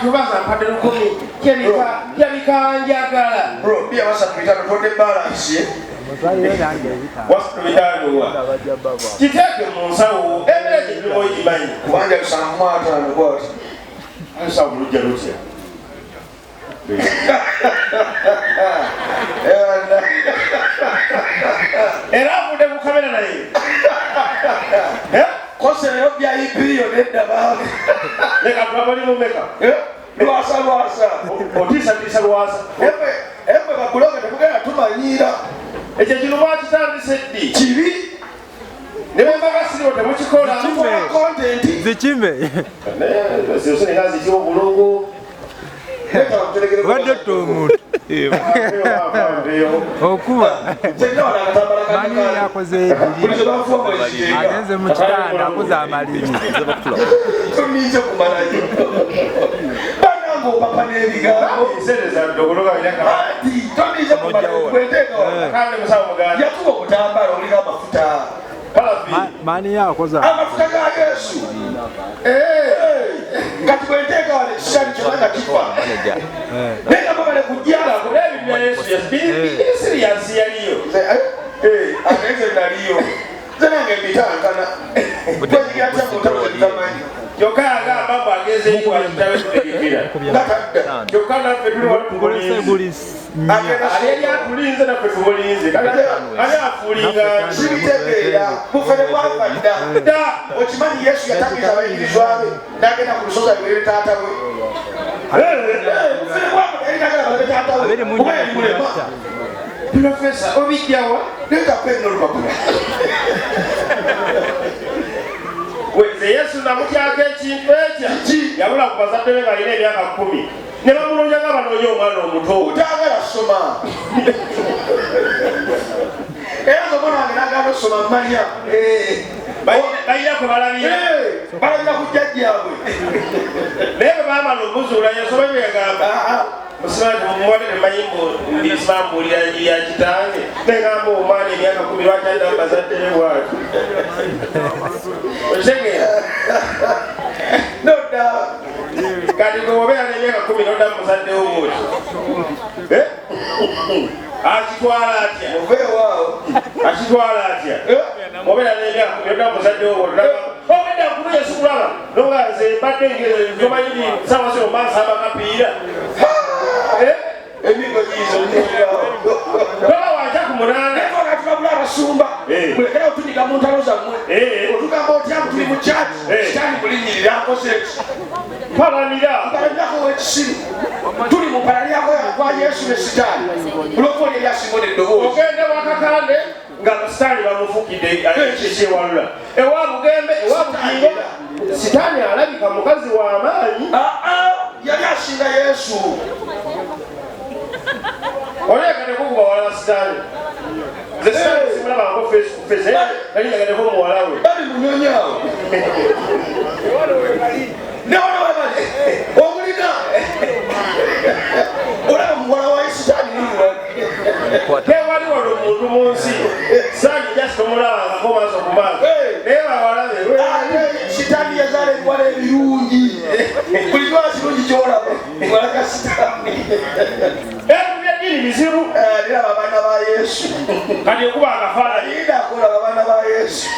tubaza mpade lukumi yabikanjagala bro bia basa pitano tote balance what's the bitano wa kiteke mu nsawo emere kino oyimanyi kubanja kusamwata ngoti ansa bulujja lutya era bude kukamera naye kose yo bya ipiyo nenda bawe leka twabali mumeka lwasa otisa lwasa embe bakuloga tekugenda tumanyira ekyo kino mwakitandise ddi kibi ne bwembakasiriwo temukikola content zikime zikiriwo bulungu wadde omuntu okuba mani yakoze ebiri agenze mu kitanda akoze amalimi tumize kumalayo banango papa n'ebigambo sereza ndogologa tumize kumalayo kweteka kandi musawo muganda yakuba okutambala olina amafuta mani yakoze amafuta ga Yesu kati kweteka wale kisali kyonna kifa nenga babale kujjala kulebi bya Yesu serious yaliyo ageze naliyo zenange mbitankana kwejigatya mutamanyi kyokka agamba mbu agezeyo wakitawe tutegekera kyokka naffe tuli watubulinzi ali atulinze naffe tumulinze ali afuulinga sibitegeera bufere bwavadda okimanyi Yesu yatagiza abayigirizwa be nagenda ku lusozi abirere taata we bufere bwavadda yali nagenda balebe taata we kuba yali mulema Profesa obijjawa leta peno olupapula weze Yesu namutyako ekintu ekyo yabula ku bazadde be balina emyaka 10 ne bamulonja nga banoonya omwana omuto otagala soma era ng'omwana wange nagamba osoma mmanya balina kwe balabira balabira ku jjajjaabwe naye bwe baamala omuzuula yasoba bye yagamba musimanyi mumwana nemayimbo ndisimambulira njiri ya kitange negamba omwana emyaka 10 lwaki alina bazadde be bwati otegeera nodda kati gwe obeera n'emyaka 10 nodda muzaddewo bwoti akitwala atya oveewaawo akitwala atya obeera n'emyaka 10 nodda muzaddewo bwoti obedda nkulu yesukulaba nonga nze mbadde njomanyi sawa zino mansaba kapiira emigo giizo baba wajja ku munaana tulabula abasumba mulekera otunyiga mu ntalo zammwe otugamba otyamu tuli mu kyaki kitani mulinyirira nkoseeki mpalanirako wekisiru tuli mu mpalalyako kwa Yesu ne sitaani mulokoli eryasingo neddoboozi ogende wakakande nga sitaani bamufukidde ekyewalula ewa bugembe ewa bugingo sitaani alabika mukazi w'amaanyi yali asinga Yesu olekane kukuba wala sitaani nze sitaani simulabango face to face nali nyaganeko muwala we bali munyonyaawo newona webali omulina olaba muwala wa sitaani tewali wano omuntu mu nsi saani jasi tomulabangako maaso ku maaso naye bawalabe sitaani yazaala ebiwala ebirungi buli kiwala kirungi kyolaba muwala ga sitaani ebyeddini bizibu liraba abaana ba Yesu kati okuba akafaananyi idakolaba abaana ba Yesu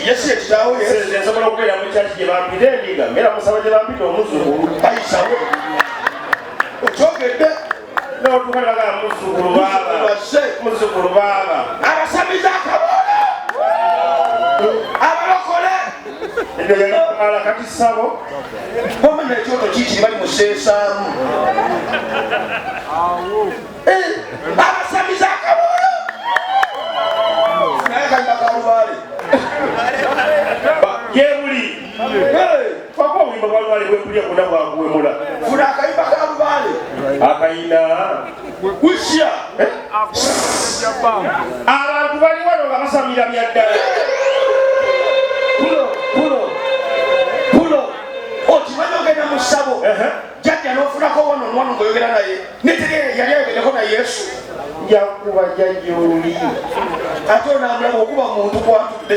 Yesu yekitaawo nsobola okubeera mu kyaki gye bampita endiga mbeera musaba gye bampita omuzukulu bayisawo okyogedde notukalagala muzukulu baaba abasamiza akabola abalokole ala kati sabo omanya ekyoto kikiri bali museesaamu abasamiza akabola naye kalibakalubaale yebuli paka obuyimba bwalubaale bwekulya kuna bwakuwemula funa akayimba kalubaale akayina wisya abantu bali wano nga basamira byaddala pulo okimanyi ogenda mu ssabo jjajja n'ofunako wano ng'oyogera naye netegeere yali ayogereko na Yesu njakuba jjajja oli ate onamulaba okuba muntu kwatudde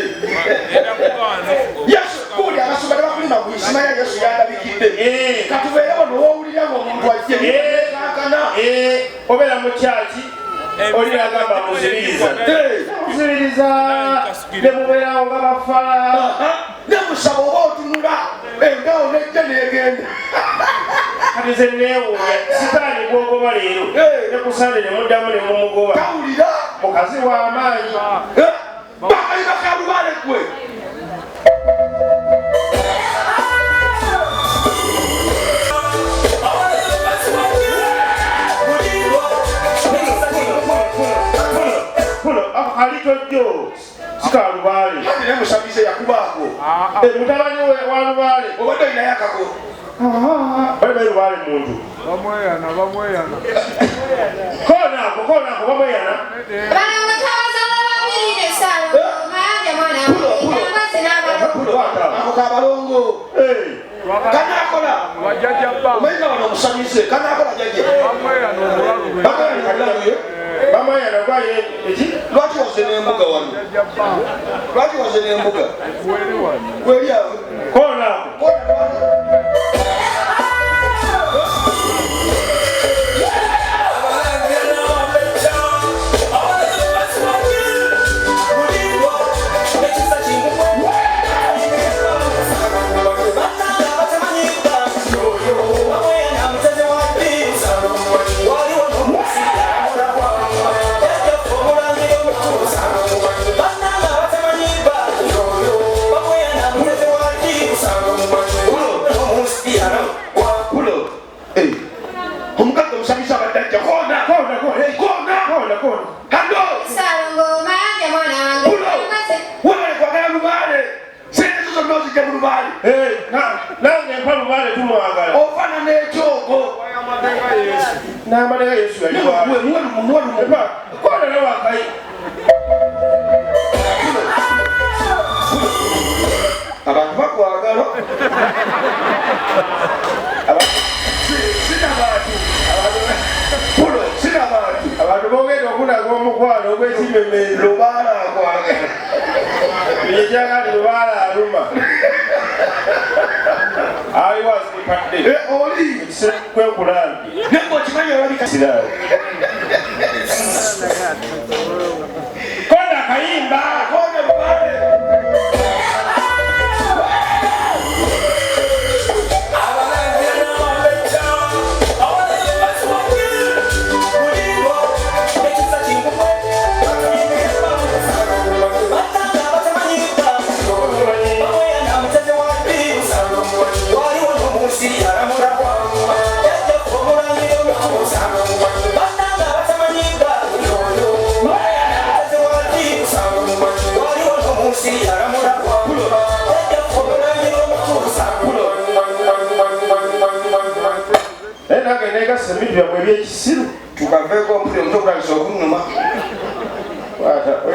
Yesu kuli abasumba tebakuli oluvanyuma kuisimanya Yesu yandabikidde katubeerewo nowowulira ng'omuntu ajje kankana obeera mu kyaki oli agamba muzibiriza ne mubeerawo nga bafala ne musaba oba otunula engawo nejja negenda kati ze neewuunya sitaani gwogoba leero ne kusande ne muddamu ne mumugoba tawulira mukazi w'amaanyi bakalina kalubale gwe alitojjo sikalubale ne musabise yakubaako mutabani wa lubale obadde olinayo akako bali lubale muntu bamweyana konaako bamweyana ako kabalongo kanakola omanyiga wano omusabise kanakola jajje bamweyana gwaye eki lwaki waze n'embuga wano lwaki waze n'embuga gweri awe konaako nange mpa lubale tumwagala ofana n'ekyogo n'amadega Yesu yaliwakona wakayi abantu bakwagala abantu bogenda okunaga omukwano ogw'ekimemendo lubaala akwagala yekyagala lubaala aluma aliwazipadde oli kwekulambi nekokimanyi olabika konda kayimba konda lubaale semidya mwe byekisiru tukaveeko mpule omutokulagisa okunuma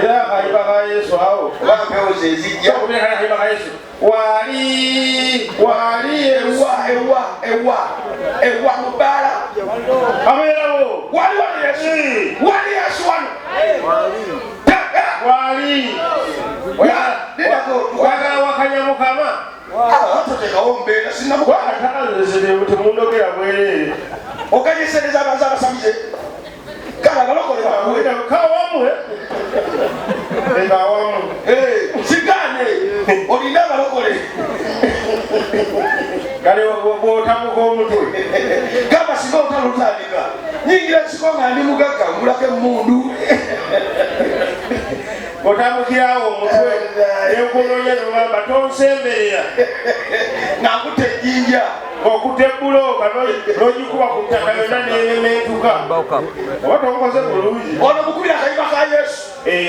era akayiba ka Yesu awo bampewo zezijja akayiba ka Yesu wali ewa mubaala abeerawo waliwo Yesu wano wagala wakanya mukama totekawo mbeera sinnamutemundogera bwerere okanyesereza abaza abasabize kale abalokole kawamu awamu sigane olina abalokole kale bwotamuka omutwe gamba singa otalutandika nyingira kisiko nga ndi mugagga ngulako emundu otambukirawo omutwe enkunonya nogamba tonsemberera nakuta ejjinja okuta ebbuloka nogikuba ku ttaka yonna nemementuka oba tomukoze bulungi ono mukubira akayiba ka Yesu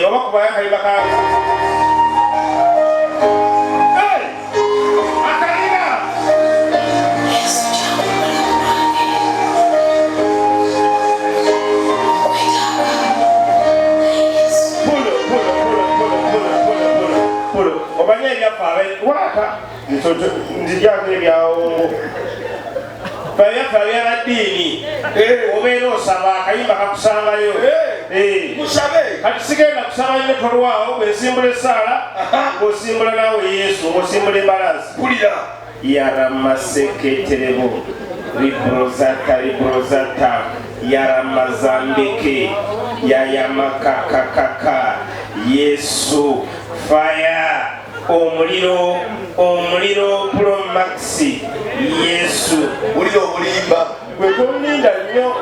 oba kubayo akayiba ka obanye ebyaffe waka nzijako ebyawongo ebyaffe abyabaddiini obeera osaba akayimba kakusangayo musabe kati sigenda kusaba nnyo tolwawo bwesimbula esaala ng'osimbula naawe Yesu ng'osimbula embalaasi pulira yaramaseketerebo ribrozata yaramazambike yayamakakakaka Yesu fire omuliro Promax Yesu ulio obulimba gwekoninda nnyo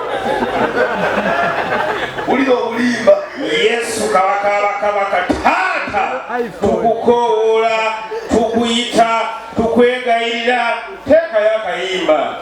ulio obulimba Yesu kabaka taata tukukoola tukuyita tukwegayirira teekayo akayimba